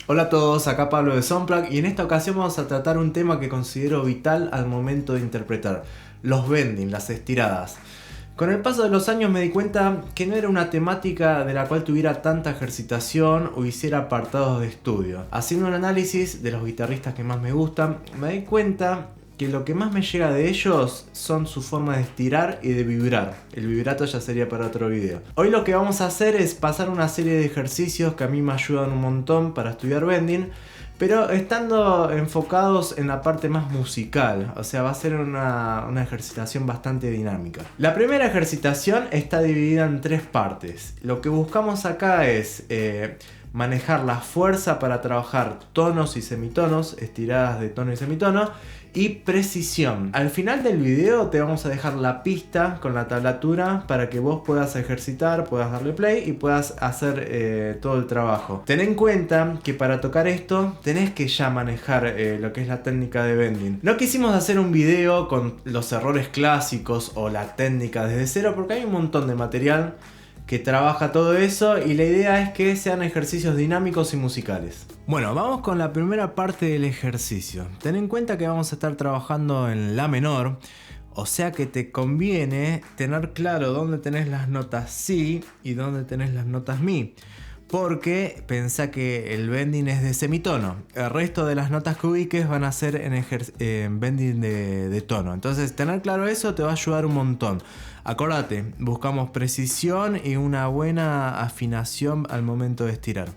Hola a todos, acá Pablo de Soundplug y en esta ocasión vamos a tratar un tema que considero vital al momento de interpretar, los bending, las estiradas. Con el paso de los años me di cuenta que no era una temática de la cual tuviera tanta ejercitación o hiciera apartados de estudio. Haciendo un análisis de los guitarristas que más me gustan, me di cuenta que lo que más me llega de ellos son su forma de estirar y de vibrar. El vibrato ya sería para otro video. Hoy lo que vamos a hacer es pasar una serie de ejercicios que a mí me ayudan un montón para estudiar bending, pero estando enfocados en la parte más musical, o sea, va a ser una ejercitación bastante dinámica. La primera ejercitación está dividida en tres partes. Lo que buscamos acá es manejar la fuerza para trabajar tonos y semitonos, estiradas de tono y semitono, y precisión. Al final del video te vamos a dejar la pista con la tablatura para que vos puedas ejercitar, puedas darle play y puedas hacer todo el trabajo. Ten en cuenta que para tocar esto tenés que ya manejar lo que es la técnica de bending. No quisimos hacer un video con los errores clásicos o la técnica desde cero porque hay un montón de material que trabaja todo eso y la idea es que sean ejercicios dinámicos y musicales. Bueno, vamos con la primera parte del ejercicio. Ten en cuenta que vamos a estar trabajando en la menor, o sea que te conviene tener claro dónde tenés las notas si y dónde tenés las notas mi. Porque pensá que el bending es de semitono. El resto de las notas que ubiques van a ser en bending de tono. Entonces tener claro eso te va a ayudar un montón. Acordate, buscamos precisión y una buena afinación al momento de estirar.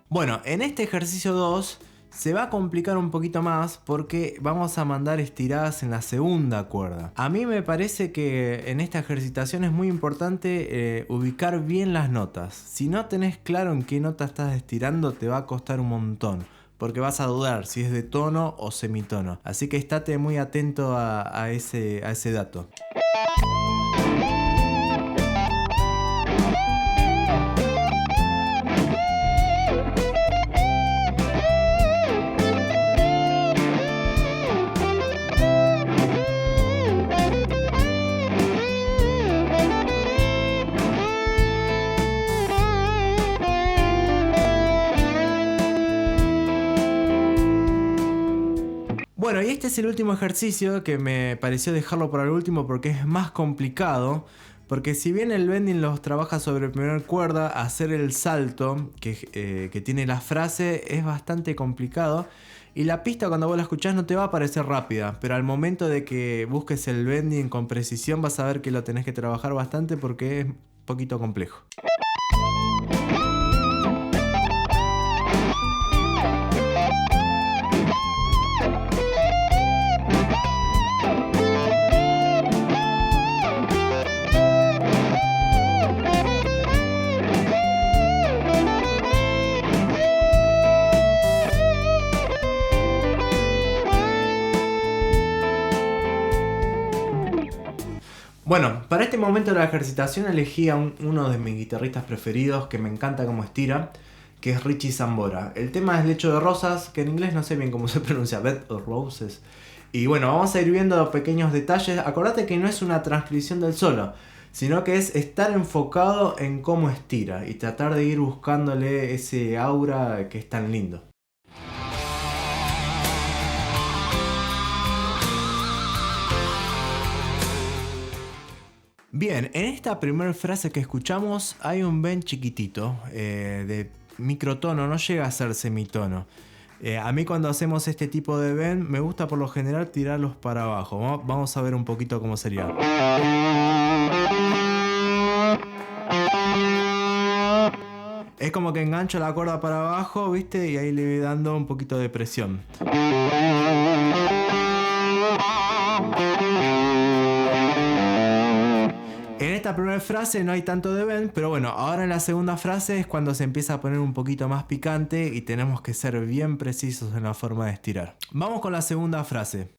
Bueno, en este ejercicio 2 se va a complicar un poquito más porque vamos a mandar estiradas en la segunda cuerda. A mí me parece que en esta ejercitación es muy importante ubicar bien las notas. Si no tenés claro en qué nota estás estirando te va a costar un montón, porque vas a dudar si es de tono o semitono. Así que estate muy atento a ese dato. Bueno, y este es el último ejercicio que me pareció dejarlo para el último porque es más complicado. Porque si bien el bending los trabaja sobre primera cuerda, hacer el salto que tiene la frase es bastante complicado. Y la pista cuando vos la escuchás no te va a parecer rápida, pero al momento de que busques el bending con precisión vas a ver que lo tenés que trabajar bastante porque es un poquito complejo. Bueno, para este momento de la ejercitación elegí a uno de mis guitarristas preferidos que me encanta cómo estira, que es Richie Sambora. El tema es Lecho de Rosas, que en inglés no sé bien cómo se pronuncia, Bed of Roses. Y bueno, vamos a ir viendo pequeños detalles. Acordate que no es una transcripción del solo, sino que es estar enfocado en cómo estira y tratar de ir buscándole ese aura que es tan lindo. Bien, en esta primera frase que escuchamos hay un bend chiquitito de microtono, no llega a ser semitono. A mí cuando hacemos este tipo de bend me gusta por lo general tirarlos para abajo. Vamos a ver un poquito cómo sería. Es como que engancho la cuerda para abajo, ¿viste? Y ahí le voy dando un poquito de presión. primera frase no hay tanto de bend, pero bueno, ahora en la segunda frase es cuando se empieza a poner un poquito más picante y tenemos que ser bien precisos en la forma de estirar. Vamos con la segunda frase.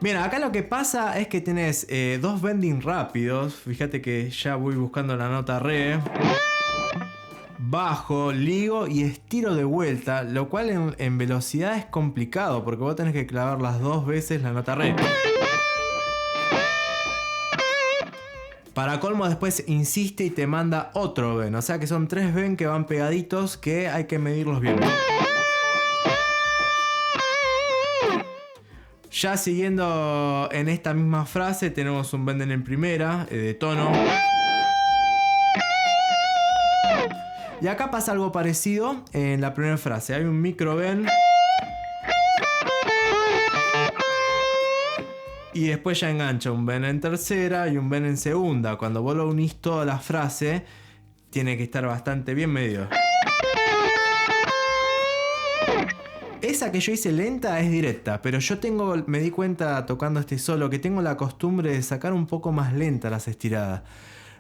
Bien, acá lo que pasa es que tenés dos bending rápidos. Fíjate que ya voy buscando la nota re. Bajo, ligo y estiro de vuelta, lo cual en velocidad es complicado porque vos tenés que clavar las dos veces la nota re. Para colmo después insiste y te manda otro bend, o sea que son 3 bend que van pegaditos que hay que medirlos bien. Ya siguiendo en esta misma frase tenemos un bend en primera, de tono. Y acá pasa algo parecido en la primera frase. Hay un micro bend. Y después ya engancha un bend en tercera y un bend en segunda. Cuando vos lo unís toda la frase, tiene que estar bastante bien medido. Esa que yo hice lenta es directa, pero yo me di cuenta tocando este solo que tengo la costumbre de sacar un poco más lenta las estiradas.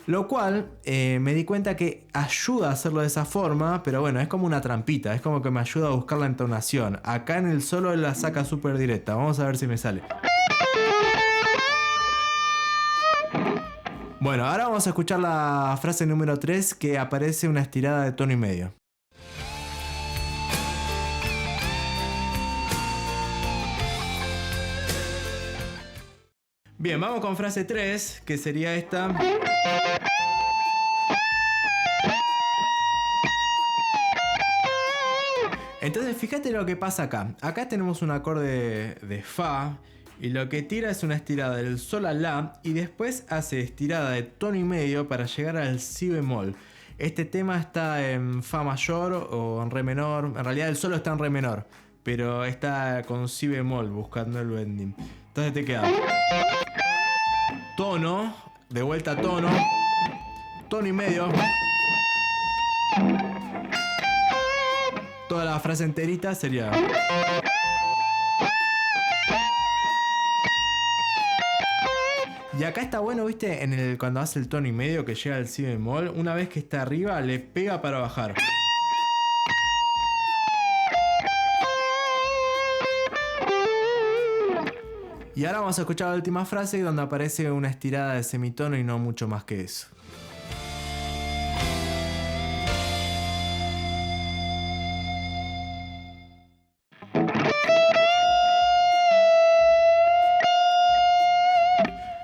Lo cual me di cuenta que ayuda a hacerlo de esa forma, pero bueno, es como una trampita, es como que me ayuda a buscar la entonación. Acá en el solo él la saca súper directa, vamos a ver si me sale. Bueno, ahora vamos a escuchar la frase número 3 que aparece una estirada de tono y medio. Bien, vamos con frase 3, que sería esta. Entonces fíjate lo que pasa acá. Acá tenemos un acorde de fa y lo que tira es una estirada del sol a la y después hace estirada de tono y medio para llegar al si bemol. Este tema está en fa mayor o en re menor. En realidad el solo está en re menor, pero está con si bemol buscando el bending. Entonces te queda tono, de vuelta tono, tono y medio. Toda la frase enterita sería. Y acá está bueno, viste, cuando hace el tono y medio que llega al si bemol, una vez que está arriba le pega para bajar. Y ahora vamos a escuchar la última frase donde aparece una estirada de semitono y no mucho más que eso.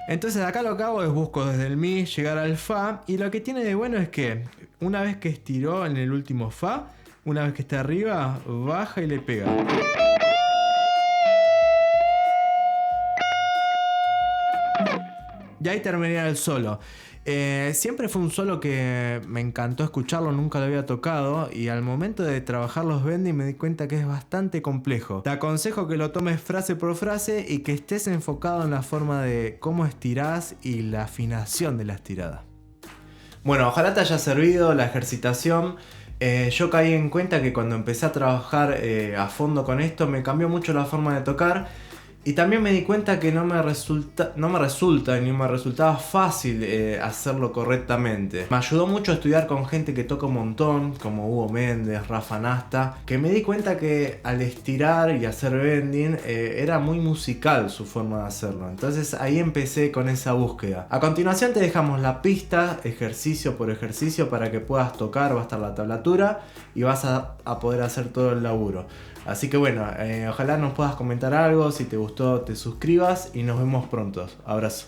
Entonces acá lo que hago es busco desde el mi llegar al fa y lo que tiene de bueno es que una vez que estiró en el último fa, una vez que está arriba, baja y le pega. Y ahí terminaría el solo. Siempre fue un solo que me encantó escucharlo, nunca lo había tocado y al momento de trabajar los bending me di cuenta que es bastante complejo. Te aconsejo que lo tomes frase por frase y que estés enfocado en la forma de cómo estirás y la afinación de la estirada. Bueno, ojalá te haya servido la ejercitación. Yo caí en cuenta que cuando empecé a trabajar a fondo con esto me cambió mucho la forma de tocar. Y también me di cuenta que no me resultaba fácil hacerlo correctamente. Me ayudó mucho a estudiar con gente que toca un montón, como Hugo Méndez, Rafa Nasta, que me di cuenta que al estirar y hacer bending era muy musical su forma de hacerlo. Entonces ahí empecé con esa búsqueda. A continuación te dejamos la pista, ejercicio por ejercicio, para que puedas tocar, va a estar la tablatura y vas a poder hacer todo el laburo. Así que bueno, ojalá nos puedas comentar algo, si te gustó te suscribas y nos vemos pronto. Abrazo.